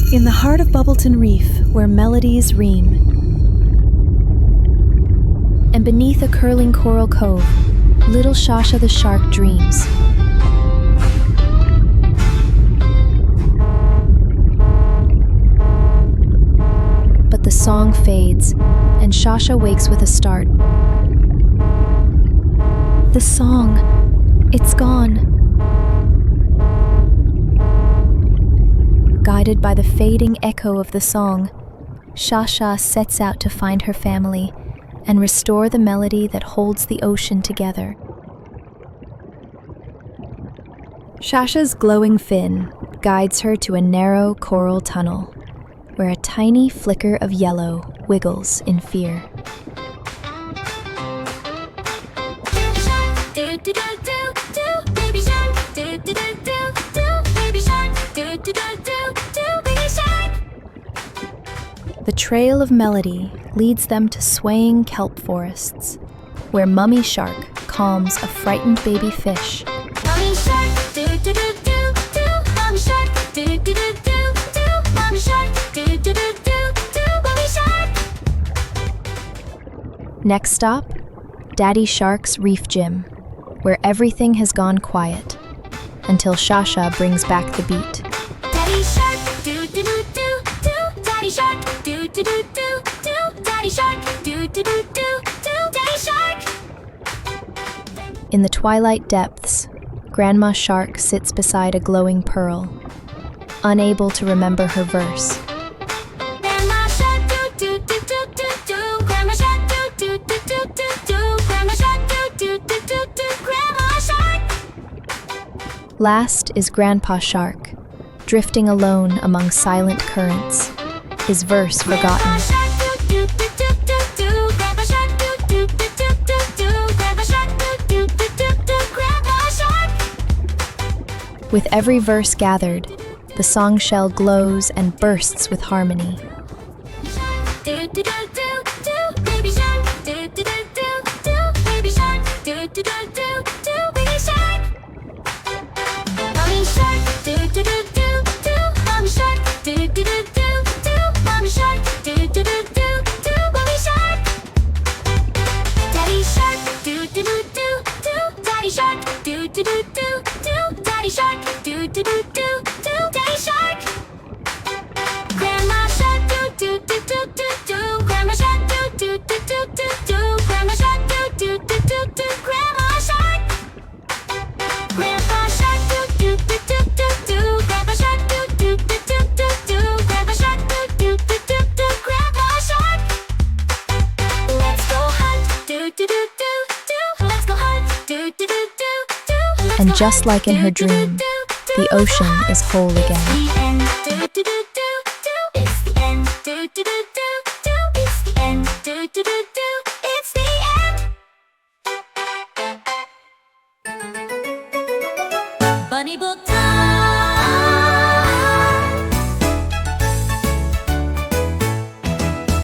In the heart of Bubbleton Reef, where melodies ream, and beneath a curling coral cove, little Shasha the shark dreams. But the song fades, and Shasha wakes with a start. The song, it's gone. Guided by the fading echo of the song, Shasha sets out to find her family and restore the melody that holds the ocean together. Shasha's glowing fin guides her to a narrow coral tunnel, where a tiny flicker of yellow wiggles in fear. The trail of melody leads them to swaying kelp forests, where Mummy Shark calms a frightened baby fish. Mommy shark, do do do do do. Mommy shark, do do do do do. Mommy shark, do do do do do. Mommy shark. Next stop, Daddy Shark's Reef Gym, where everything has gone quiet, until Shasha brings back the beat. Daddy shark, do do do do do. Daddy shark, do do do do do. Daddy shark, do do do do do. Daddy shark. In the twilight depths, Grandma Shark sits beside a glowing pearl, unable to remember her verse. Grandma shark, do do do do do do. Grandma shark, do do do do do do. Grandma shark, do do do do do. Grandma shark. Last is Grandpa Shark, drifting alone among silent currents, his verse forgotten. With every verse gathered, the song shell glows and bursts with harmony. Daddy shark, do do do do do. Daddy shark, do do do do do. Daddy shark. Grandma shark, do do do do do do. Grandma shark, do do do do do do. Grandma shark, do do do do do. Grandma shark. Grandpa shark, do do do do do do. Grandpa shark, do do do do do do. Grandpa shark, do do do do do. Grandpa shark. Let's go hunt, do do do do do. Let's go hunt, do do do do. And just like in her dream, the ocean is whole again. It's the end. It's the end. It's the end. Bunny book.